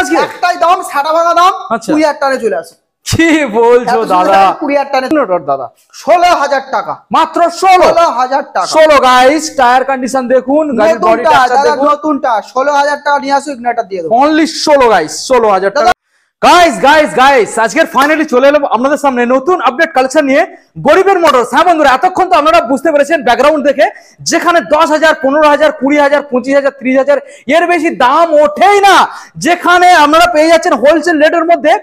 আজকে একটাই দাম, সাটা ভাঙা দাম, 20,000 টাকায় চলে আসে। কি বলছো দাদা? 20,000 টাকা দাদা 16,000 টাকা মাত্র 16,000 টাকা। 16 গাইস, টায়ার কন্ডিশন দেখুন, গাড়ির বডি স্ট্রাকচার দেখুন, নতুনটা 16,000 টাকা নিয়ে আসো, ইগনিটর দিয়ে দেবো। অনলি 16 গাইস, 16,000 টাকা। গাইস আজকের ফাইনালি চলে এলাম আপনাদের সামনে নতুন আপডেট কালেকশন নিয়ে, গরিবের মোটরস। হ্যাঁ বন্ধুরা, এতক্ষণ তো আপনারা বুঝতে পেরেছেন ব্যাকগ্রাউন্ড দেখে, যেখানে 10,000, 15,000, 20,000, 25,000, 30,000 এর বেশি দাম ওঠেই না, যেখানে আপনারা পেয়ে যাচ্ছেন হোলসেল রেটের মধ্যে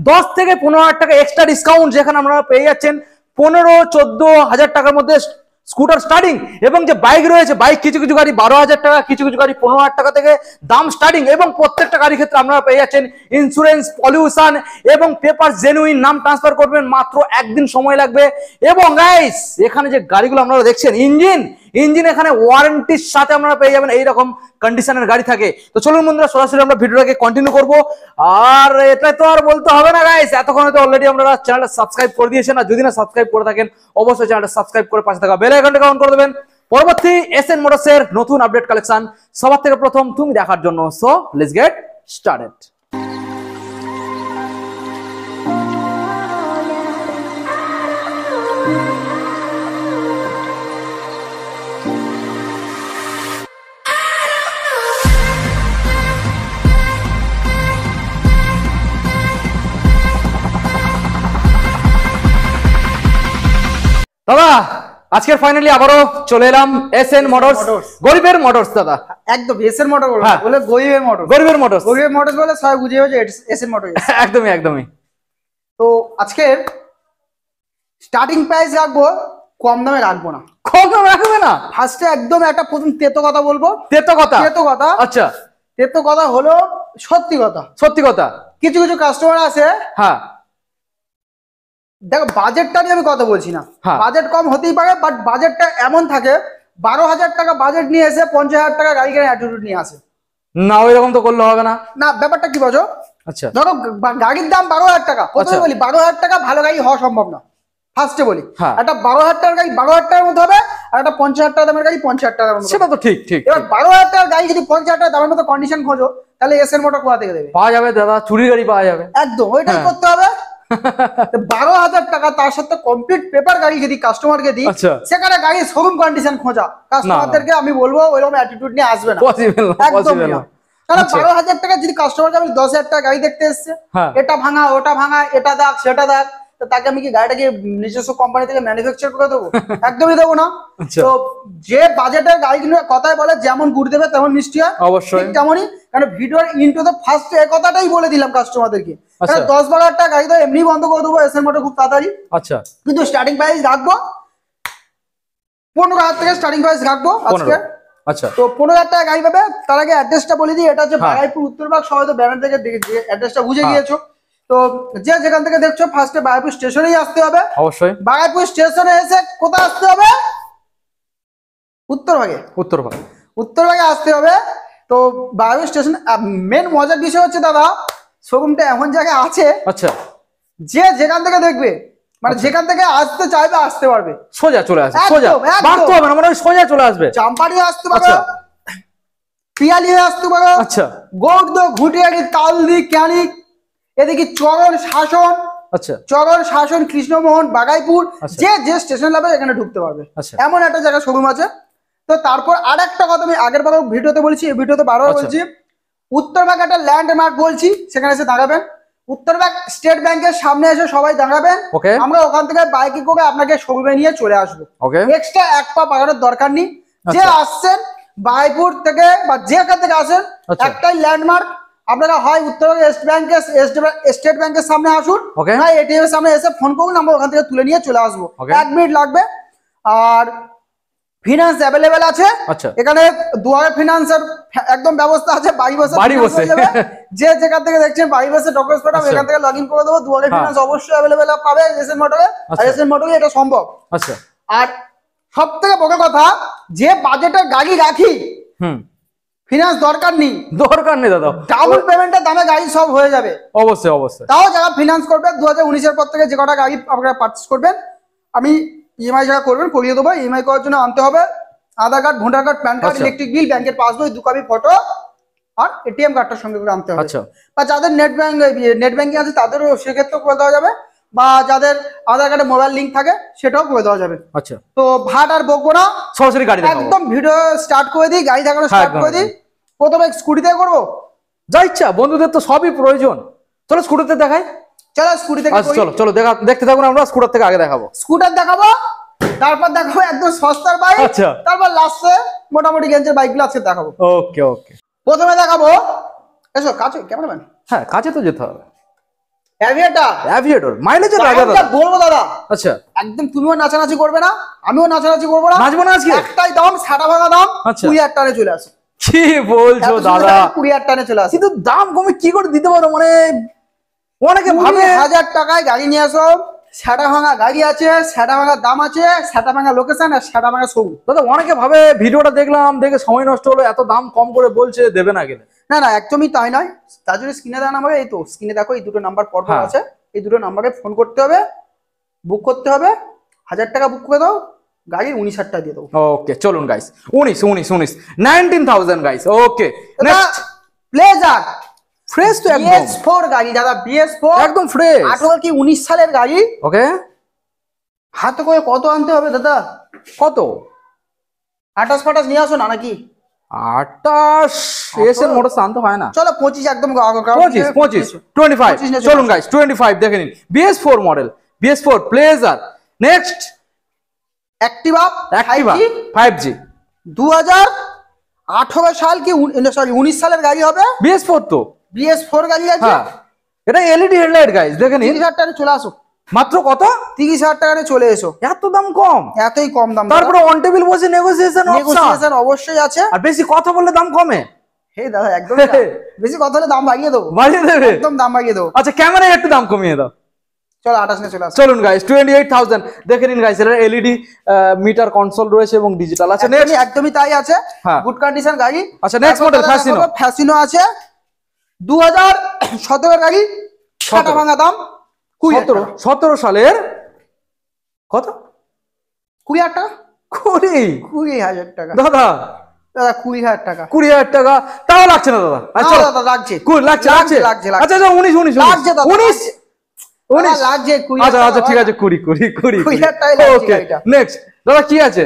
10 থেকে 15,000 টাকা এক্সট্রা ডিসকাউন্ট, যেখানে আপনারা পেয়ে যাচ্ছেন 15-14,000 টাকার মধ্যে স্কুটার স্টার্টিং। এবং যে বাইক রয়েছে, বাইক কিছু কিছু গাড়ি 12,000 টাকা, কিছু কিছু গাড়ি 15,000 টাকা থেকে দাম স্টার্টিং। এবং প্রত্যেকটা গাড়ির ক্ষেত্রে আপনারা পেয়ে যাচ্ছেন ইন্স্যুরেন্স, পলিউশন এবং পেপার জেনুইন। নাম ট্রান্সফার করবেন, মাত্র একদিন সময় লাগবে। এবং গাইস এখানে যে গাড়িগুলো আপনারা দেখছেন, ইঞ্জিন এখানে ওয়ারেন্টির সাথে আপনারা পেয়ে যাবেন। এইরকম কন্ডিশনের গাড়ি থাকে। তো চলুন বন্ধুরা, সরাসরি আমরা ভিডিওটাকে কন্টিনিউ করব। আর এটা তো আর বলতে হবে না গাইস, এতক্ষণ তো অলরেডি আপনারা চ্যানেলটা সাবস্ক্রাইব করে দিয়েছেন। আর যদি না সাবস্ক্রাইব করে থাকেন, অবশ্যই চ্যানেলটা সাবস্ক্রাইব করে পাশে থাকা বেল আইকনটা অন করে দেবেন, পরবর্তী এসএন মোটরসের নতুন আপডেট কালেকশন সবার থেকে প্রথম তুমি দেখার জন্য। So let's get started. দাদা আজকের ফাইনালি আবারও চলে এলাম এসএন মোটরস, গরিবের মোটরস। দাদা একদম এসএন মোটর বলে গরিবের মোটরস বলে সবাই বুঝে যাবে যে এসএন মোটরস। একদমই। তো আজকের স্টার্টিং প্রাইস রাখবো, কম দামে রাখবো না। কম দামে রাখবে না? ফার্স্টে একদম একটা প্রথম তেতো কথা বলবো। তেতো কথা? আচ্ছা, তেতো কথা হলো সত্যি কথা। কিছু কিছু কাস্টমার আছে, হ্যাঁ দেখো বাজেটটা নিয়ে আমি কথা বলছি না, বাজেট কম হতেই পারে, বাট বাজেটটা এমন থাকে 12,000 টাকা বাজেট নিয়ে এসে 50,000 টাকা গাড়ি কেনার অ্যাটিটিউড নিয়ে আসে না। ওইরকম তো করলে হবে না। না, ব্যাপারটা কি বলো? আচ্ছা, ধরো গাড়ির দাম 12,000 টাকা, প্রথমে বলি 12,000 টাকা ভালো গাড়ি হওয়া সম্ভব না। ফার্স্টে বলি একটা 12,000 টাকার গাড়ি 12,000 টাকার মধ্যে হবে, আর একটা 50,000 টাকা দামের গাড়ি 50,000 টাকার মধ্যে। সেটা তো ঠিক। এবার 12,000 টাকার গাড়ি যদি 50,000 টাকা দামের মতো কন্ডিশন খোঁজো, তাহলে এসএন মোটর কোথা থেকে দেবে? পাওয়া যাবে দাদা, চুরি গাড়ি পাওয়া যাবে। একদম ওইটাই করতে হবে। 12,000 টাকা তার সাথে কমপ্লিট পেপার গাড়ি যদি কাস্টমারকে দিই, সেখানে গাড়ির শোরুম কন্ডিশন খোঁজা, কাস্টমারদেরকে আমি বলবো ওইরকম অ্যাটিটিউড নিয়ে আসবে না, একদম না। কারণ 12,000 টাকা যদি কাস্টমারকে আমি 10,000 টাকা গাড়ি দেখতে এসছে, এটা ভাঙা ওটা ভাঙা, এটা দাগ সেটা দাগ, তো তাকে আমি কি গাড়িটাকে নিজস্ব কোম্পানি থেকে ম্যানুফ্যাকচার করে দেবো? একদমই দেবো না। তো যে বাজেটের গাড়িগুলো কথায় বলে যেমন গুড় দেবে তেমন মিষ্টি হয়, অবশ্যই তেমনই। কারণ ভিডিওর ইন্ট্রোতে ফার্স্ট এই কথাটাই বলে দিলাম কাস্টমারদেরকে, 10-12,000 টাকা গাড়ি তো এমনি বন্ধ করে দেবো এসএন মোটর খুব তাড়াতাড়ি। আচ্ছা, কিন্তু স্টার্টিং প্রাইস রাখবো 15,000 থেকে স্টার্টিং প্রাইস রাখবো আজকে। আচ্ছা, তো 15,000 টাকা গাড়ি পাবে। তার আগে অ্যাড্রেসটা বলে দিই, এটা হচ্ছে বারাইপুর উত্তরবাগ। সবাই তো ব্যানার থেকে অ্যাড্রেসটা বুঝে গিয়েছো। তো যে যেখান থেকে দেখছো ফার্স্টে বারাইপুর স্টেশনেই আসতে হবে। অবশ্যই বারাইপুর স্টেশনে এসে কোথায় আসতে হবে? উত্তরভাগে আসতে হবে। তো বারাইপুর স্টেশন মেন মজার বিষয় হচ্ছে দাদা, শোরুমটা এমন জায়গায় আছে, আচ্ছা, যে যেখান থেকে দেখবে মানে যেখান থেকে আসতে চাইবে আসতে পারবে, সোজা চলে আসবে, সোজা বাড়তে হবে না, মানে সোজা চলে আসবে। চাম্পাড়ি আসতে পারো, পিয়ালি হয়ে আসতে পারো, আচ্ছা, গৌড়, ঘুটিয়ারি, তালদি, ক্যানিক, এদিকে চরণ শাসন, কৃষ্ণমোহন, বাগাইপুর, যে স্টেশন লাগবে এখানে ঢুকতে পারবে, এমন একটা জায়গা শোরুম আছে। তো তারপর আর একটা কথা আমি আগের বার ভিডিওতে বলেছি, এই ভিডিওতে বারবার বলছি, উত্তরবাগ একটা ল্যান্ডমার্ক বলছি, সেখানে এসে দাঁড়াবেন। উত্তরবাগ স্টেট ব্যাংকের সামনে এসে সবাই দাঁড়াবেন। আমরা ওখান থেকে বাইকে করে আপনাকে শোরুমে নিয়ে চলে আসবো। এক্সট্রা এক পা পাকানোর দরকার নেই। যে আসছেন বারাইপুর থেকে বা যেখান থেকে আসেন, একটাই ল্যান্ডমার্ক, আপনারা হয় উত্তরবঙ্গ স্টেট ব্যাংকের সামনে আসুন, হয় এটিএম এর সামনে এসে ফোন করুন, আমরা ওখান থেকে তুলে নিয়ে চলে আসবো। 1 মিনিট লাগবে। আর ফিনান্স অ্যাভেলেবেল আছে এখানে, দুয়ারে ফিনান্সের একদম ব্যবস্থা আছে, বাড়ি বসে যে যেখান থেকে দেখছেন বাড়ি বসে ডকুমেন্টস পাঠাবো, এখান থেকে লগ ইন করে দেবো। দুয়ারে ফিনান্স অবশ্যই অ্যাভেলেবেল পাবে এসএন মোটরে, আর এসএন মোটরে এটা সম্ভব। আচ্ছা, আর সব থেকে বড় কথা, যে বাজেটের গাড়ি রাখি ফিনান্স দরকার নেই দাদা, ডাউন পেমেন্টের দামে গাড়ি সব হয়ে যাবে। অবশ্যই তাও যারা ফিনান্স করবে 2019-এর পর থেকে যে কটা গাড়ি আপনারা পারচেজ করবেন, আমি ইএমআই যারা করবেন করিয়ে দেবো। ইএমআই করার জন্য আনতে হবে Aadhaar card, voter card, PAN card, electric bill, ব্যাংকের পাসবই, 2 কপি ফটো, আর এটিএম কার্ডটার সঙ্গে করে আনতে হবে। আচ্ছা বা যাদের নেট ব্যাংকিং আছে তাদেরও সেক্ষেত্রেও করে দেওয়া যাবে, বা যাদের আধার কার্ডে মোবাইল লিঙ্ক থাকে সেটাও করে দেওয়া যাবে। আচ্ছা তো ভাট আর বকবো না, সরাসরি গাড়ি দেখাবো। একদম ভিডিও স্টার্ট করে দিই, গাড়ি দেখানো স্টার্ট করে দিই। প্রথমে স্কুটিতে করবো, যা ইচ্ছা, বন্ধুদের তো সবই প্রয়োজন। চলো স্কুটারতে দেখাই। চলো স্কুটি থেকে আচ্ছা চলো চলো দেখতে থাকুন, আমরা স্কুটার থেকে আগে দেখাবো। স্কুটার দেখাবো, তারপর দেখাবো একদম সস্তার বাইক, আচ্ছা তারপর লাস্টে মোটামুটি গেঞ্জের বাইকগুলো আজকে দেখাবো। ওকে ওকে, প্রথমে দেখাবো, এসো কাছে ক্যামেরাম্যান, হ্যাঁ কাছে তো যেতে হবে। অ্যাভিয়েটর মাইলেজের রাজা দাদা। বলবো দাদা, আচ্ছা একদম তুমিও নাচানাচি করবে না, আমিও নাচানাচি করবো না, নাচবো না আজকে। একটাই দাম, সাটা ভাঙা দাম, আচ্ছা 20,000 টানে চলে আসো। কি বলছো দাদা? 20,000 টানে চলে আসো। কিন্তু দাম কমে কি করে দিতে পারো? মানে অনেকে ভাবে 20,000 টাকায় গাড়ি নিয়ে আসো, সাটা ভাঙা গাড়ি আছে, সাটা ভাঙা দাম আছে, সাটা ভাঙা লোকেশন আর সাটা ভাঙা সবুজ। দাদা অনেকে ভাবে ভিডিওটা দেখলাম, দেখে সময় নষ্ট হলো, এত দাম কম করে বলছে, দেবে না গেলে। না না, একদমই তাই নয়। তার জন্য স্ক্রিনে দেওয়া নাম্বারে, এই তো স্ক্রিনে দেখো এই দুটো নাম্বার পর পর হ্যাঁ। আছে, এই দুটো নাম্বারে ফোন করতে হবে, বুক করতে হবে, 1000 টাকা বুক করে দাও, গাড়ি 19,000 টাকা দিয়ে দেবো। ওকে চলুন guys, 19,000 guys. Okay next pleasure fresh তো একদম, BS4 গাড়ি দাদা, BS4 একদম ফ্রেশ। 18 কি 19 সালের গাড়ি। ওকে হাতে করে কত আনতে হবে দাদা? কত? 28 ফাটাস নিয়ে আসো না নাকি? 28 এসএন মোটরস আনতে হয় না। চলো 25 একদম 25 25 25 চলুন গাইস 25 দেখে নিন। BS4 model, BS4 pleasure. Next Activa 5G 2018 সাল কি সরি 19 সালের গাড়ি হবে। BS4 তো BS4 গাড়ি আছে। হ্যাঁ এটা এলইডি হেডলাইট গাইস, দেখে নিন। 30,000 টাকা চলে আসো, মাত্র কত? 30,000 টাকা চলে এসো। এত দাম কম? এতই কম দাম। তারপরে অন টেবিল বসে নেগোসিয়েশন অপশন। নেগোসিয়েশন অবশ্যই আছে। আর বেশি কথা বললে দাম কমে? হে দাদা একদম না। বেশি কথা হলে দাম বাড়িয়ে দেবো। বাড়িয়ে দেবে? একদম দাম বাড়িয়ে দেবো। আচ্ছা ক্যামেরায় একটু দাম কমিয়ে দাও। চলো 28 নিয়ে চলে আসো। চলুন গাইস 28,000 দেখে নিন গাইস। এটা এলইডি মিটার কনসোল রয়েছে এবং ডিজিটাল আছে। নেক্সট একদমই তাই আছে, হ্যাঁ। গুড কন্ডিশন গাড়ি। আচ্ছা নেক্সট মডেল ফ্যাসিনো। ফ্যাসিনো আছে 2017 গাড়ি, ছাটা ভাঙা দাম 17 সালের কত? 20,000 টাকা। 20,000 টাকা দাদা। দাদা 20,000 টাকা। 20,000 টাকা তাও লাগছে না দাদা। আচ্ছা দাদা লাগছে। লাগছে লাগছে। লাগছে। আচ্ছা আচ্ছা 19 লাগছে দাদা, 19 লাগছে 20,000 আচ্ছা আচ্ছা ঠিক আছে 20 20,000 টাকাই লাগছে ওকে গাড়িটা। নেক্সট দাদা কি আছে?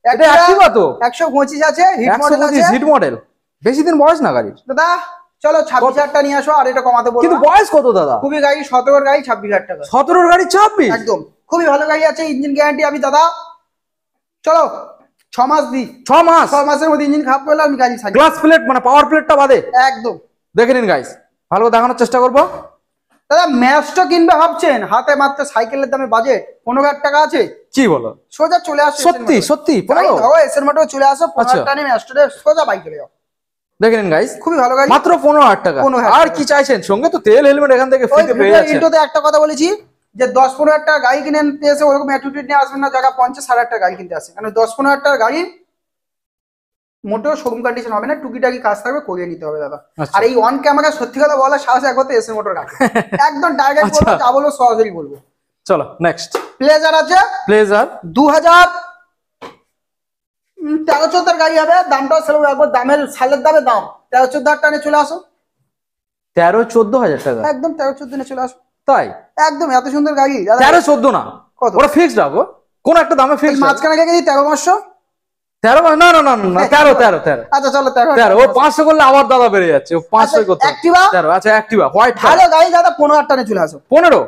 এটা অ্যাক্টিভা তো 125 আছে, হিট মডেল আছে। 125 হিট মডেল, বেশি দিন বয়স না গাড়ির। দাদা চলো 26,000 টাকা নিয়ে আসো, আর এটা কমাতে বলবো। কিন্তু বয়স কত দাদা? খুবই গাড়ি 17 গাড়ি 26,000 টাকা। 17 গাড়ি 26? একদম খুবই ভালো গাড়ি আছে, ইঞ্জিন গ্যারান্টি আমি দাদা। চলো 6 মাস দিই। 6 মাস? 6 মাসের মধ্যে ইঞ্জিন খারাপ করলে আমি গাড়ি ছাড়ি। গ্লাস প্লেট মানে পাওয়ার প্লেটটা বাদে একদম দেখে নিন গাইস, ভালো করে দেখানোর চেষ্টা করবো। দাদা ম্যাচটা কিনবে ভাবছেন, হাতে মাত্র সাইকেলের দামে বাজেট 15,000 টাকা আছে। কি বলো? সোজা চলে আসো। সত্যি সত্যি 15? এসের মোটর চলে আসো, 15,000 টাকা নিয়ে ম্যাচটা সোজা বাইক চলে যাও। দেখে নিন গাইস, খুবই ভালো গাড়ি, মাত্র 15,000 টাকা। 15,000 আর কি চাইছেন? সঙ্গে তো তেল হেলমেট এখান থেকে ওই ফ্রিতে পেয়ে যাচ্ছেন। ইন্ট্রোতে একটা কথা বলেছি যে 10-15,000 টাকা গাড়ি কিনে নিতে এসে ওরকম অ্যাটিটিউড নিয়ে আসবেন না, জায়গা 50-60,000 টাকা গাড়ি কিনতে আসে। কারণ 10-15,000 টাকা গাড়ি মোটেও শোরুম কন্ডিশন হবে না, টুকিটাকি কাজ থাকবে, করিয়ে নিতে হবে দাদা। আর এই অন ক্যামেরা সত্যি কথা বলার সাহস একবার তো এসে মোটর রাখে। একদম ডাইরেক্ট বলবো, যা বলবো সরাসরি বলবো। চলো নেক্সট প্লেজার আছে প্লেজার 2013-14 গাড়ি হবে, দামটাও সেরকম একবার দামের সালের দামে দাম 13-14,000 টাকা নিয়ে চলে আসো। 13-14,000 টাকা? একদম 13-14 নিয়ে চলে আসো। তাই? একদম এত সুন্দর গাড়ি দাদা। 13-14 না, কত? ওটা ফিক্সড রাখো, কোন একটা দামে ফিক্সড। মাঝখানে রেখে দিই 13,500। 13? না না না না 13। আচ্ছা চলো 13। ও 500 করলে আবার দাদা বেড়ে যাচ্ছে, ও 500 করতে। অ্যাক্টিভা 13। আচ্ছা অ্যাক্টিভা হোয়াইট ভালো গাড়ি দাদা 15,000 টাকা নিয়ে চলে আসো। 15?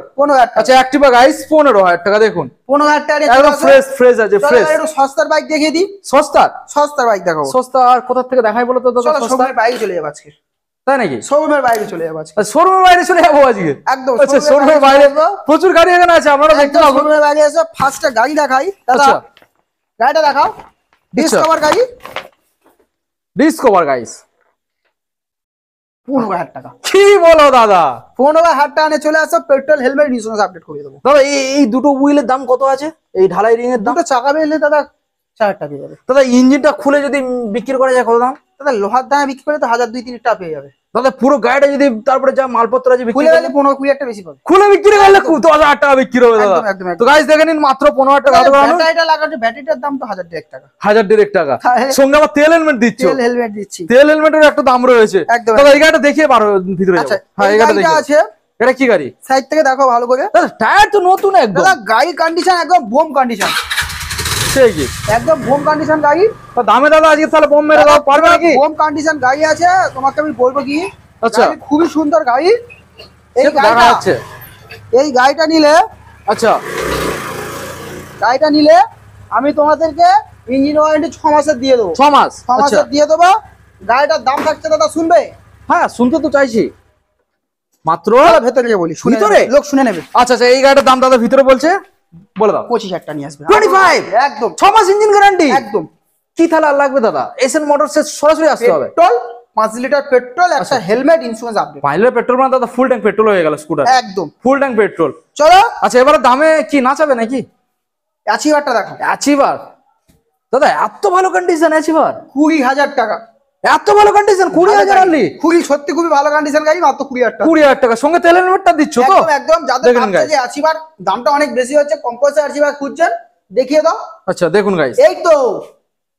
টাকা। আচ্ছা অ্যাক্টিভা গাইস 15,000 টাকা। দেখুন 15,000 টাকা নিয়ে একদম চলে আসো। ফ্রেশ ফ্রেশ আছে, ফ্রেশ। একটু সস্তার বাইক দেখিয়ে দিই। সস্তার বাইক দেখাবো। সস্তা আর কোথা থেকে দেখাই বলো তো দাদা? চলো সস্তা শোরুমের বাইরে চলে যাবো আজকে। তাই নাকি? শোরুমের বাইরে চলে যাবো আজকে। শোরুমের বাইরে চলে যাবো আজকে? একদম আচ্ছা শোরুমের বাইরে প্রচুর গাড়ি এখানে আছে, আপনারা দেখতে পাবেন। শোরুমের বাইরে এসে ফার্স্টে গাড়ি দেখাই দাদা। আচ্ছা গাড়িটা দেখাও, ডিসকভার গাড়ি। ডিসকভার গাইস 15,000 টাকা। কি বলো দাদা? 15,000 টাকা নিয়ে চলে আসো, পেট্রোল হেলমেট ইন্স্যুরেন্স আপডেট করে দেবো। দাদা এই দুটো হুইলের দাম কত আছে? এই ঢালাই রিং এর দাম? দুটো চাকা বেরলে দাদা 4,000 টাকা পেয়ে যাবে। দাদা ইঞ্জিনটা খুলে যদি বিক্রি করা যায় কত দাম? দাদা লোহার দামে বিক্রি করলে তো 1,000-2,000-3,000 টাকা পেয়ে যাবে। দাদা পুরো গাড়িটা যদি তারপরে যা মালপত্র আছে খুলে গেলে 15-20 একটা বেশি পাবে। খুলে বিক্রি করলে 10,000 টাকা বিক্রি হবে দাদা। একদম, তো গাইস দেখে নিন মাত্র 15,000 টাকা। ব্যাটারিটা লাগাচ্ছে, ব্যাটারিটার দাম তো 1000 টাকা। 1000 টাকা সঙ্গে আবার তেল হেলমেট দিচ্ছ। তেল হেলমেট দিচ্ছি, তেল হেলমেটের একটা দাম রয়েছে। একদম। দাদা এই গাড়িটা দেখিয়ে পারো ভিতরে যাবো। আচ্ছা হ্যাঁ এই এই গাড়িটা গাড়িটা দেখি। আছে, এটা কি গাড়ি? সাইড থেকে দেখো ভালো করে। দাদা টায়ার তো নতুন একদম। দাদা গাড়ি কন্ডিশন একদম বোম কন্ডিশন, সেই কি একদম বোম কন্ডিশন গাড়ি। তো দামে দাদা আজকে তাহলে বোম মেরে দাও পারবে নাকি? বোম কন্ডিশন গাড়ি আছে, তোমাকে আমি বলবো কি, আচ্ছা গাড়ি খুবই সুন্দর গাড়ি। এই সে তো দেখা যাচ্ছে। এই গাড়িটা নিলে, আচ্ছা গাড়িটা নিলে আমি তোমাদেরকে ইঞ্জিন ওয়ারেন্টি 6 মাসের দিয়ে দেবো। 6 মাস 6 আচ্ছা মাসের দিয়ে দেবো। গাড়িটার দাম থাকছে দাদা, শুনবে? হ্যাঁ শুনতে তো চাইছি। মাত্র চলো ভেতরে গিয়ে বলি, শুনে ভিতরে? নেবে, লোক শুনে নেবে। আচ্ছা আচ্ছা এই গাড়িটার দাম দাদা ভিতরে বলছে বলে দাও। 25,000 টাকা নিয়ে আসবে। 25 একদম 6 মাস ইঞ্জিন গ্যারান্টি। একদম। কি তাহলে আর লাগবে দাদা? এসএন মোটরসে সরাসরি আসতে হবে। পেট্রোল 5 লিটার পেট্রোল, একটা helmet, insurance update. 5 litre petrol মানে দাদা ফুল ট্যাঙ্ক পেট্রোল হয়ে গেল স্কুটার। একদম ফুল ট্যাঙ্ক পেট্রোল। চলো আচ্ছা এবারে দামে কি নাচাবে নাকি? অ্যাচিভারটা দেখো। অ্যাচিভার দাদা এত ভালো কন্ডিশন অ্যাচিভার? 20,000 টাকা। এত ভালো কন্ডিশন 20,000 আনলি? খুবই সত্যি খুবই ভালো কন্ডিশন গাড়ি, মাত্র 20,000 টাকা। 20,000 টাকা সঙ্গে তেলের হেলমেটটা দিচ্ছ তো? একদম একদম। যাদের দেখেন ভাবছে guys। যে অ্যাচিভার দামটা অনেক বেশি হচ্ছে, কম্পোসার অ্যাচিভার খুঁজছেন, দেখিয়ে দাও। আচ্ছা দেখুন গাইস। এই তো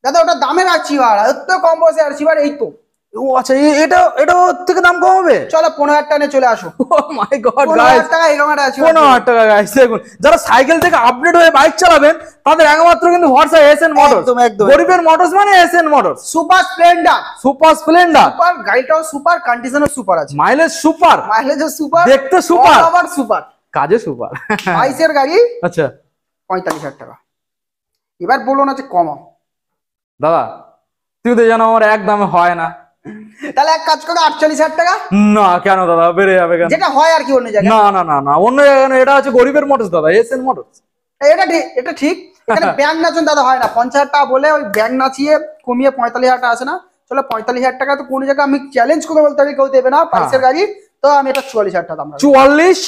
দাদা ওটা দামের অ্যাচিভার, এত কম্পোসার অ্যাচিভার। এই তো ও আচ্ছা এটা এটা ওর থেকে দাম কম হবে? চলো 15,000 টাকা নিয়ে চলে আসো। ও মাই গড 15,000 গাইস টাকা এরকম একটা অ্যাচিভার। 15,000 টাকা গাইস দেখুন। যারা সাইকেল থেকে আপডেট হয়ে বাইক চালাবেন তাদের একমাত্র কিন্তু ভরসা এসএন মোটরস। একদম, একদম। গরিবের মোটরস মানে SN motors. Super Splendor, super Splendor. Super গাড়িটাও সুপার, কন্ডিশনও সুপার আছে, মাইলেজ সুপার, মাইলেজও সুপার, দেখতে সুপার, আবার সুপার, কাজে সুপার। 22 গাড়ি আচ্ছা 45,000 টাকা। এবার বলো না যে কমাও। দাদা তুই তো জানো আমার এক দামে হয় না। তাহলে এক কাজ করো 48,000 টাকা, না কেন দাদা বেড়ে যাবে কেন? যেটা হয় আর কি অন্য জায়গায়। না না না না অন্য জায়গায় না, এটা হচ্ছে গরিবের মোটরস দাদা, এসএন মোটরস। এটা ঠিক, এটা ঠিক। এখানে ব্যাংক নাচন দাদা হয় না। 50,000 টাকা বলে ওই ব্যাংক নাচিয়ে কমিয়ে 45,000 টাকা আসে না। চলো 45,000 টাকা তো কোনো জায়গায় আমি চ্যালেঞ্জ করে বলতে পারি কেউ দেবে না, 22 গাড়ি তো আমি এটা 44,000 টাকা দাম রাখবো। 44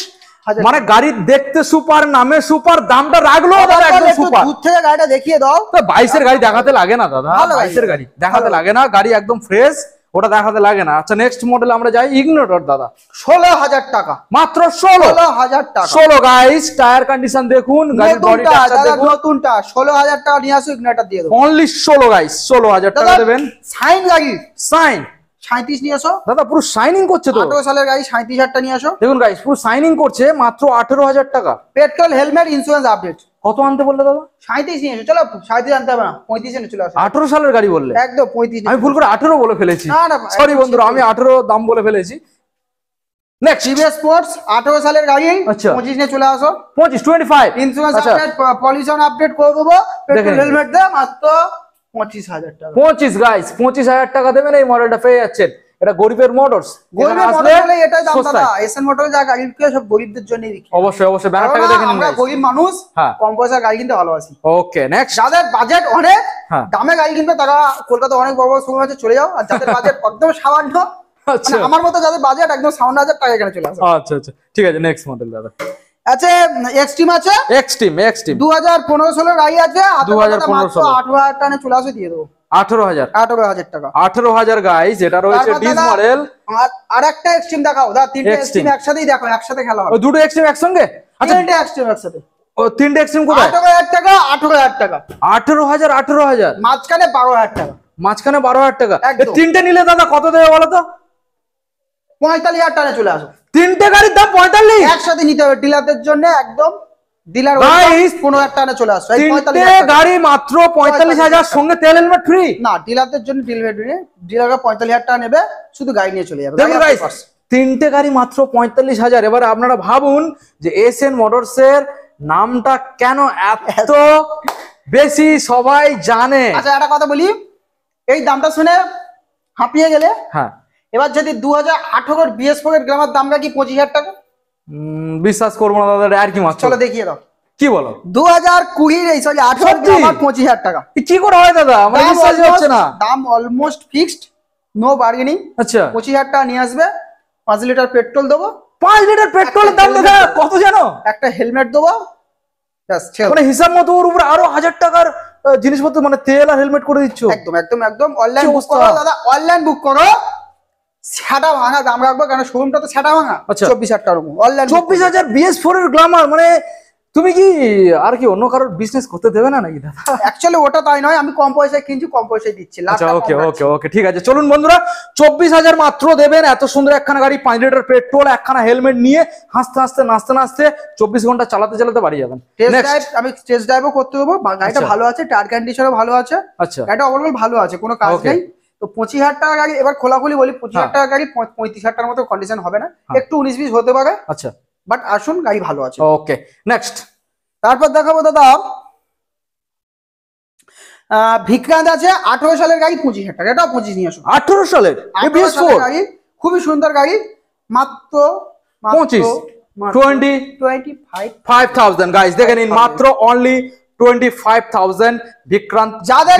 মানে গাড়ি দেখতে সুপার, নামে সুপার, দামটা রাখলো দাদা একদম একটু সুপার। দূর থেকে গাড়িটা দেখিয়ে দাও। তো 22 গাড়ি দেখাতে লাগে না দাদা, ভালো গাড়ি। 22 গাড়ি দেখাতে ভালো। লাগে না, গাড়ি একদম ফ্রেশ, ওটা দেখাতে লাগে না। আচ্ছা নেক্সট মডেল আমরা যাই, ইগনোটর দাদা 16,000 টাকা। মাত্র 16। 16,000 টাকা। 16 গাইস, টায়ার কন্ডিশন দেখুন, গাড়ির বডি নতুনটা স্ট্রাকচার দাদা, দেখুন। নতুনটা 16,000 টাকা নিয়ে আসো, ইগনিটর দিয়ে দেবো। অনলি 16 গাইস, 16,000 টাকা দাদা দেবেন। সাইন গাড়ি সাইন 37 নিয়ে আসো। দাদা পুরো শাইনিং করছে তো। 18 সালের গাড়ি 37,000 টাকা নিয়ে আসো। দেখুন গাইস পুরো শাইনিং করছে, মাত্র 18,000 টাকা। Petrol, helmet, insurance update. কত আনতে বললে দাদা? 37 নিয়ে এসো। চলো 37 আনতে হবে না, 35 এনে চলে আসো। 18 সালের গাড়ি বললে? একদম 35। আমি ভুল করে 18 বলে ফেলেছি, না, না, সরি বন্ধুরা, আমি 18 দাম বলে ফেলেছি। নেক্সট টিভিএস স্পোর্টস 18 সালের গাড়ি, আচ্ছা। 25 নিয়ে চলে আসো। 25 ইন্স্যুরেন্স আচ্ছা আপডেট, পলিউশন আপডেট করে দেবো। পেট্রোল দেখেন। হেলমেট দে মাত্র 25,000 টাকা। 25 গাইস, 25,000 টাকা দেবেন, এই মডেলটা পেয়ে যাচ্ছেন। এটা গরিবের মোটরস। গরিবের মডেল বলে এটাই দাম দাদা। এসএন মোটর যা গাড়ি বিক্রি হয় সব গরিবদের জন্যই বিক্রি হয়। অবশ্যই অবশ্যই ব্যানারটাকে কারণ দেখে নিন আমরা guys। গরিব মানুষ, হ্যাঁ। কম পয়সার গাড়ি কিনতে ভালোবাসি। Okay next. যাদের বাজেট অনেক হ্যাঁ। দামে গাড়ি কিনবে তারা কলকাতা অনেক বড় বড় শোরুম আছে, চলে যাও। আর যাদের বাজেট একদম সামান্য, আচ্ছা মানে আমার মতো যাদের বাজেট একদম 57,000 টাকা, এখানে চলে আসো। আচ্ছা আচ্ছা ঠিক আছে, নেক্সট মডেল দাদা। আছে এক্সট্রিম আছে, এক্সট্রিম 2015 গাড়ি আছে। 2015 18,000 টাকা চলে আসো, দিয়ে দেবো 18,000 18,000 টাকা। 18,000 গাইস, এটা রয়েছে তারপর ডিস দাদা, মডেল। আর একটা এক্সট্রিম দেখাও দাদা। তিনটে Extreme। এক্সট্রিম একসাথেই দেখো, একসাথে খেলা ও হবে। দুটো এক্সট্রিম একসঙ্গে? আচ্ছা তিনটে এক্সট্রিম একসাথে। ও তিনটে এক্সট্রিম কোথায়? 18,000 টাকা, 18,000 টাকা। 18,000 18,000 মাঝখানে 12,000 টাকা। মাঝখানে 12,000 টাকা। একদম। এই তিনটে নিলে দাদা কত দেবে বলো তো? 45,000 টাকা চলে আসো। তিনটে গাড়ির দাম 45? একসাথে নিতে হবে ডিলারদের জন্য, একদম ডিলার Guys, 15,000 টাকা চলে আসো। এই তিনটে 45,000 টাকা। গাড়ি মাত্র 45,000 সঙ্গে তেল হেলমেট ফ্রি। না, ডিলারদের জন্য ডিলাররা 45,000 টাকা নেবে, শুধু গাড়ি নিয়ে চলে যাবে। দেখুন গাড়ি গাইস, আপনার পাশে। তিনটে গাড়ি মাত্র 45,000। এবার আপনারা ভাবুন যে এসএন মোটরস এর নামটা কেন এত বেশি সবাই জানে। আচ্ছা একটা কথা বলি, এই দামটা শুনে হাঁপিয়ে গেলে, হ্যাঁ এবার যদি 2018 বিএস পকেট গ্রামের দাম রাখি 25,000 টাকা, বিশ্বাস করবো না দাদা, আর কি মাত্র। চলো দেখিয়ে দাও। কি বলো? 2020 এই সরি 18 সত্যি? গ্রামের 25,000 টাকা। এ কি করে হয় দাদা, আমার বিশ্বাস হচ্ছে না। দাম অলমোস্ট ফিক্সড, নো বার্গেনিং। আচ্ছা 25,000 টাকা নিয়ে আসবে, 5 লিটার পেট্রোল দেবো, 5 লিটার পেট্রোলের দাম দাদা কত জানো? একটা হেলমেট দেবো, ব্যাস ছেড়ে দাও। মানে হিসাব মতো ওর উপরে আরো 1,000 টাকার জিনিসপত্র, মানে তেল আর হেলমেট করে দিচ্ছ। একদম একদম একদম। অনলাইন কি বুক অবস্থা? করো দাদা, অনলাইন বুক করো। সেটা ভাঙা দাম রাখবো, কারণ শোরুমটা তো সেটা ভাঙা। আচ্ছা। 24,000 টাকার অনলাইন 24,000 BS4 এর গ্ল্যামার, মানে তুমি কি আর কি অন্য কারোর বিজনেস করতে দেবে না নাকি দাদা? অ্যাকচুয়ালি ওটা তাই নয়, আমি কম পয়সায় কিনছি, কম পয়সায় দিচ্ছি। আচ্ছা ওকে ওকে ওকে ঠিক আছে, চলুন বন্ধুরা 24,000 মাত্র দেবেন এত সুন্দর একখানা গাড়ি, 5 লিটার পেট্রোল, একখানা হেলমেট নিয়ে হাসতে হাসতে নাচতে নাচতে 24 ঘন্টা চালাতে চালাতে বাড়ি যাবেন। আমি টেস্ট ড্রাইভও করতে দেবো, গাড়িটা ভালো আছে, টায়ার কন্ডিশনও ভালো আছে, আচ্ছা গাড়িটা ওভারঅল ভালো আছে, কোনো কাজ নেই। তো 25,000 টাকা গাড়ি, এবার খোলাখুলি বলি 25,000 টাকা গাড়ি 35,000 টাকার মতো কন্ডিশন হবে না, একটু 19-20 হতে পারে। আচ্ছা বাট আসুন গাড়ি ভালো আছে। Okay next. তারপর দেখাবো দাদা ভিক্রান্ত আছে 18 সালের গাড়ি 25,000 টাকা, এটাও 25 নিয়ে আসুন। 18 সালের BS4 গাড়ি, খুবই সুন্দর গাড়ি, মাত্র 25,000 গাইস, দেখে নিন মাত্র অনলি 25,000 ভিক্রান্ত। যাদের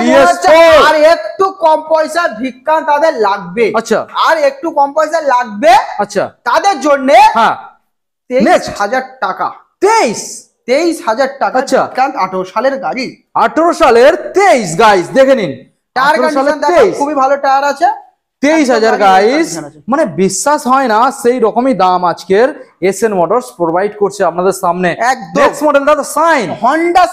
আর একটু কম পয়সা ভিক্রান্ত তাদের লাগবে, আচ্ছা আর একটু কম পয়সা লাগবে, আচ্ছা তাদের জন্য হ্যাঁ 23,000 টাকা। 23,000 টাকা ভিক্রান্ত 18 সালের গাড়ি, 18 সালের 23 গাইস, দেখে নিন টায়ার কন্ডিশন দেখো খুবই ভালো টায়ার আছে। 23,000 গাইস, মানে বিশ্বাস হয় না সেই রকমই দাম আজকের এসএন মোটরস প্রোভাইড করছে আপনাদের সামনে। নেক্সট মডেল দাদা সাইন, হন্ডা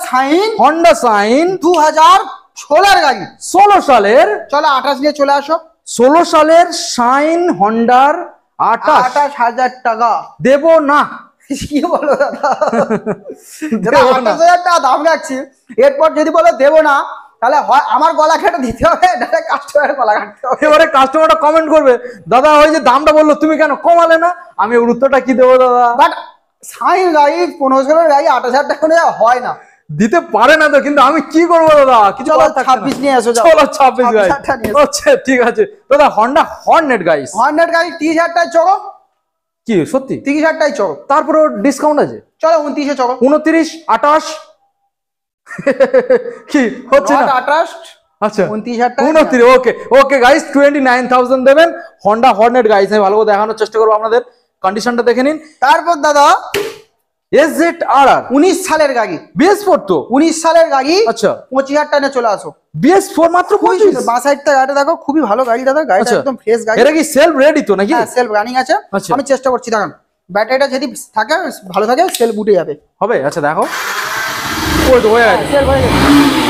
সাইন 2016 গাড়ি, 16 সালের, চলো 28 নিয়ে চলে আসো। 16 সালের সাইন হন্ডার 28,000 টাকা দেব না। কি বলো দাদা, 28,000 টাকা দাম রাখছি, এরপর যদি বলো দেবো না তাহলে হয় আমার গলা কেটে দিতে হবে, কাস্টমারের গলা কাটতে হবে। এবারে কাস্টমারটা কমেন্ট করবে দাদা ওই যে দামটা বললো তুমি কেন কমালে না, আমি উত্তরটা কি দেবো দাদা? বাট সাইন গাড়ি 15 সালের গাড়ি 28,000 টাকা হয় না, দিতে পারে না তো, কিন্তু আমি কি করবো দাদা? চলো 26 নিয়ে আসো, চলো 26 গাইস। আচ্ছা ঠিক আছে দাদা, হন্ডা হর্নেট গাইস, হর্নেট গাড়ি 30,000 টাকায় চলো। কি সত্যি 30,000 টাকায় চলো, তারপরে ডিসকাউন্ট আছে, চলো 29-এ চলো। 29, 28 কি হচ্ছে না? 28 আচ্ছা 29,000 টাকা 29, ওকে ওকে গাইস 29,000 দেবেন হন্ডা হর্নেট গাইস। আমি ভালো করে দেখানোর চেষ্টা করবো আপনাদের, কন্ডিশনটা দেখে নিন। তারপর দাদা SZRR 19 সালের গাড়ি, BS4 তো 19 সালের গাড়ি, আচ্ছা 25,000 টাকা চলে আসো। BS4 মাত্র 25, বাঁ সাইডটা গাড়িটা দেখো খুবই ভালো গাড়ি দাদা, গাড়িটা একদম ফ্রেশ গাড়ি। এটা কি সেলফ রেডি তো নাকি? হ্যাঁ সেলফ রানিং আছে, আমি চেষ্টা করছি দেখেন ব্যাটারিটা যদি থাকে ভালো থাকে সেলফ উঠে যাবে হবে। আচ্ছা দেখো ওই তো হয়ে গেছে, সেলফ হয়ে গেছে,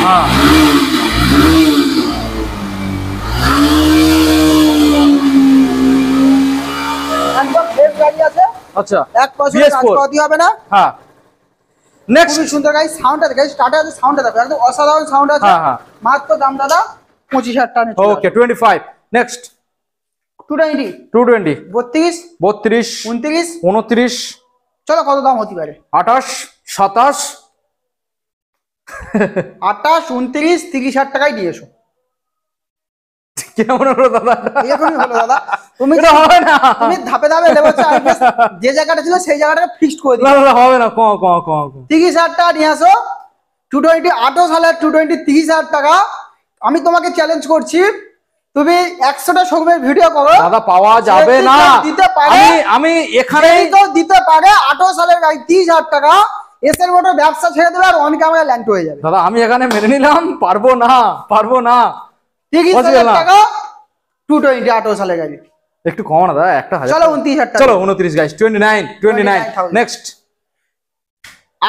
হ্যাঁ একদম ফ্রেশ গাড়ি আছে। আচ্ছা 1% কাজ করতে হবে না। হ্যাঁ নেক্সট খুবই সুন্দর গাড়ি, সাউন্ডটা দেখো, স্টার্টার আছে, সাউন্ডটা দেখো একদম অসাধারণ সাউন্ড আছে। হ্যাঁ মাত্র দাম দাদা 25,000 টাকা। ওকে 25। নেক্সট 220 220 32 32 29 29 চলো কত দাম হতে পারে? 28 27 28 29 30,000 টাকায় দিয়ে এসো। কেমন হলো দাদা? এরকমই হলো দাদা, তুমি হবে না, তুমি ধাপে ধাপে লেবো, যে জায়গাটা ছিল সেই জায়গাটা ফিক্সড করে দিই। না দাদা হবে না, কম কম কম 30,000 টাকা নিয়ে আসো। 220 18 সালের 220 30,000 টাকা। আমি তোমাকে চ্যালেঞ্জ করছি, তুমি 100টা শোরুমের ভিডিও করো দাদা, পাওয়া যাবে না। দিতে পারে, আমি এখানেই তো দিতে পারে 18 সালের গাড়ি 30,000 টাকা, এসএন মোটর ব্যবসা ছেড়ে দেবে আর অন ক্যামেরা ল্যান্ড হয়ে যাবে। দাদা আমি এখানে মেনে নিলাম, পারবো না 30,000 টাকা 220 18 সালের গাড়ি, একটু কম না দাদা, একটা হাজার। চলো 29,000 টাকা, চলো 29 গাইস, 29। নেক্সট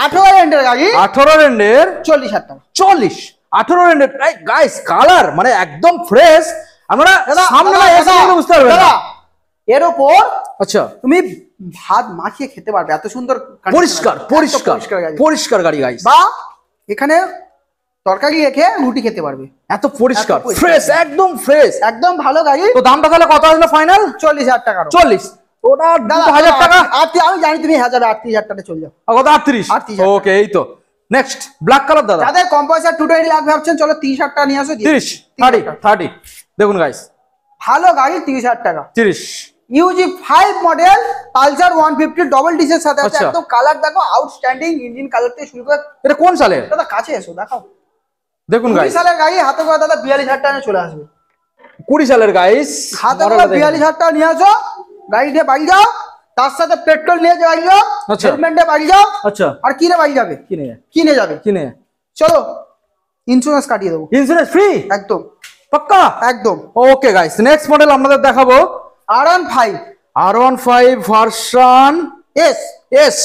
18 রেন্ডের গাড়ি, 18 রেন্ডের 40,000 টাকা। 40 18 রেন্ডের গাইস, কালার মানে একদম ফ্রেশ, আমরা সামনে না এসে বুঝতে পারবেন না। এর উপর আচ্ছা তুমি ভাত মাখিয়ে খেতে পারবে, এত সুন্দর পরিষ্কার পরিষ্কার পরিষ্কার গাড়ি গাইস, বা এখানে তরকারি রেখে রুটি খেতে পারবে, এত পরিষ্কার ফ্রেশ, একদম ফ্রেশ, একদম ভালো গাড়ি। তো দামটা তাহলে কত আসলো ফাইনাল? 40,000 টাকা। 40, ওটা 2,000 টাকা। আমি জানি তুমি 38,000 টাকা চলে যাও, কত? 38। ওকে এই তো। নেক্সট ব্ল্যাক কালার দাদা, যাদের কম পয়সা 220 লাখ ভাবছেন, চলো 30,000 টাকা নিয়ে আসো। 30 দেখুন গাইস, ভালো গাড়ি 30,000 টাকা। 30 ইউজি 5 মডেল পালসার 150 ডবল ডিসের সাথে আছে, একদম কালার দেখো আউটস্ট্যান্ডিং, ইঞ্জিন কালার থেকে শুরু করে। এটা কোন সালের দাদা কাছে এসো দেখাও, দেখুন গাইস 20 সালের গাড়ি, হাতে করে দাদা 42,000 টাকা চলে আসবে। 20 সালের গাইস, হাতে করে 42,000 টাকা নিয়ে আসো, গাড়ি দিয়ে বাড়ি যাও, তার সাথে পেট্রোল নিয়ে বাড়ি যাও, হেলমেট নিয়ে বাড়ি যাও। আচ্ছা আর কিনে বাড়ি যাবে, কিনে যাবে, চলো ইন্স্যুরেন্স কাটিয়ে দেবো, ইন্স্যুরেন্স ফ্রি একদম পাক্কা, একদম। ওকে গাইস, নেক্সট মডেল আপনাদের দেখাবো R15 R15 version S S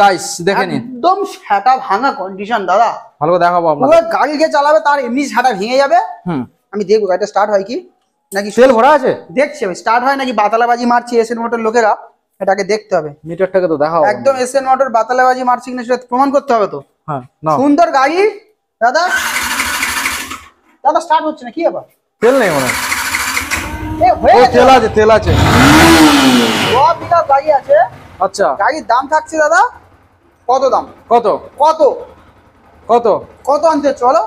guys দেখে নিন, একদম সেটা ভাঙা কন্ডিশন দাদা, ভালো করে দেখাবো পুরো আপনাদের। গাড়ি কে চালাবে তার এমনি সেটা ভেঙে যাবে। হুম, আমি দেখবো গাড়িটা স্টার্ট হয় কি নাকি, তেল ভরা আছে, দেখছি আমি স্টার্ট হয় নাকি বাতালাবাজি মারছি এসএন মোটর লোকেরা, এটাকে দেখতে হবে। মিটারটাকে তো দেখাও একদম এসএন মোটর বাতালাবাজি মারছি কিনা সেটা প্রমাণ করতে হবে তো। হ্যাঁ না, সুন্দর গাড়ি দাদা, দাদা স্টার্ট হচ্ছে না কি আবার, তেল নেই মনে হয়। এ হয়ে ও গেছে তেল আছে, তেল আছে। ওয়া পিলা গাড়ি আছে। আচ্ছা, গাড়ির দাম থাকছে দাদা, কত দাম, কত কত কত? কত আনতে চলো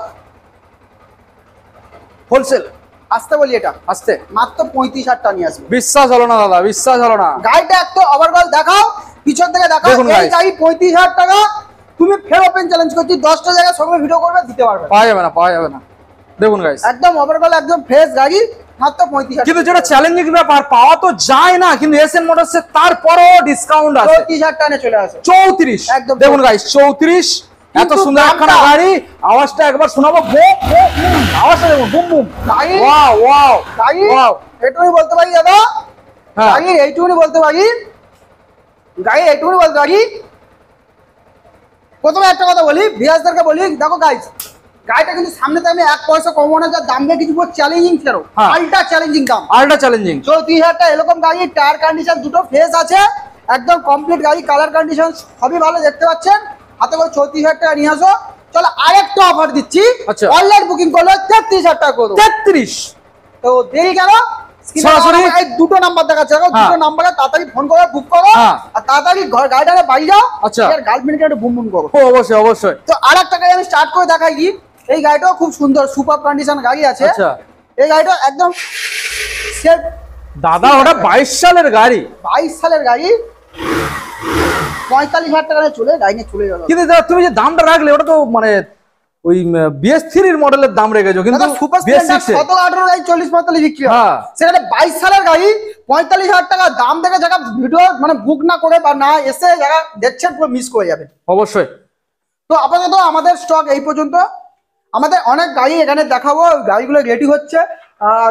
হোলসেল আসতে বলি, এটা আসতে মাত্র 35,000 টাকা নিয়ে আসবে। বিশ্বাস হলো না দাদা, বিশ্বাস হলো না। গাড়িটা একটু ওভারঅল দেখাও, পিছন থেকে দেখাও। দেখুন এই guys। গাড়ি 35,000 টাকা তুমি ফের ওপেন চ্যালেঞ্জ করছি, 10টা জায়গায় সঙ্গে ভিডিও করবে দিতে পারবে না। পাওয়া যাবে না, পাওয়া যাবে না। দেখুন গাইস, একদম ওভারঅল একদম ফ্রেশ গাড়ি, মাত্র 35,000 কিন্তু যেটা চ্যালেঞ্জিং ব্যাপার, পাওয়া তো যায় না, কিন্তু এসএন মোটরসে তারপরও ডিসকাউন্ট আছে। 34,000 টাকা চলে আসে 34, একদম দেখুন গাইস 34। এত কিন্তু সুন্দর একখানা দামটা- গাড়ি, আওয়াজটা একবার শোনাবো, বুম বুম বুম, আওয়াজটা দেখুন, বুম বুম, গাড়ি ওয়াও ওয়াও গাড়ি ওয়াও। এইটুকুনি বলতে পারি দাদা, হ্যাঁ, গাড়ি এইটুকুনি বলতে পারি, গাড়ি এইটুকুনি বলতে পারি। প্রথমে একটা কথা বলি, ভিউয়ার্সদেরকে বলি, দেখো গাইস গাড়িটা কিন্তু সামনে থেকে আমি 1 পয়সা কমাবো না, যা দাম দিয়ে কিছু চ্যালেঞ্জিং ছিল, হ্যাঁ। আলট্রা চ্যালেঞ্জিং দাম। Ultra challenging. 34,000 টাকা এরকম গাড়ি, টায়ার কন্ডিশন দুটো ফ্রেশ আছে, একদম কমপ্লিট গাড়ি, কালার কন্ডিশন সবই ভালো দেখতে পাচ্ছেন। হাতে করে 34,000 টাকা নিয়ে আসো। চলো আরেকটা অফার দিচ্ছি, আচ্ছা। অনলাইন বুকিং করলে 33,000 টাকা করো। 33। তো দেরি কেন, সরাসরি? এই দুটো নাম্বার দেখাচ্ছে, দেখো, হ্যাঁ। দুটো নাম্বারে তাড়াতাড়ি ফোন করো, বুক করো, হ্যাঁ। আর তাড়াতাড়ি গাড়িটা বাড়ি যাও। আচ্ছা। আর গার্লফ্রেন্ডকে একটু বুম বুম করো। ও অবশ্যই অবশ্যই। তো আরেকটা গাড়ি আমি স্টার্ট করে দেখাই কি, এই গাড়িটাও খুব সুন্দর সুপার কন্ডিশন গাড়ি আছে। আচ্ছা এই গাড়িটা একদম সেফ, দাদা, ওটা 22 সালের গাড়ি, 22 সালের গাড়ি, 45,000 টাকা চলে গাড়ি নিয়ে চলে গেল। কিন্তু দাদা তুমি যে দামটা রাখলে, ওটা তো মানে ওই BS3 এর মডেলের দাম রেখেছো, কিন্তু সুপার BS6 স্প্লেন্ডার 17-18 গাড়ি 40-45 বিক্রি হয়, হ্যাঁ। সেখানে 22 সালের গাড়ি 45,000 টাকা দাম দেখে যারা ভিডিও মানে বুক না করে বা না এসে যারা দেখছেন পুরো মিস করে যাবে। অবশ্যই। তো আপাতত আমাদের স্টক এই পর্যন্ত, আমাদের অনেক গাড়ি এখানে দেখাবো, গাড়িগুলো রেডি হচ্ছে,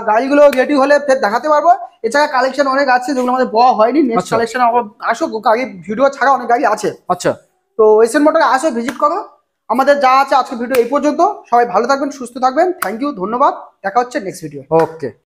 গাড়িগুলো রেডি হলে ফের দেখাতে পারবো। এছাড়া কালেকশন অনেক আছে যেগুলো আমাদের বড় হয়নি, নেক্সট আচ্ছা। কালেকশন আসুক, গাড়ি ভিডিও ছাড়া অনেক গাড়ি আছে। আচ্ছা, তো এসএন মোটরে আসো, ভিজিট করো। আমাদের যা আছে আজকে ভিডিও এই পর্যন্ত, সবাই ভালো থাকবেন, সুস্থ থাকবেন, থ্যাংক ইউ, ধন্যবাদ, দেখা হচ্ছে নেক্সট ভিডিও। ওকে।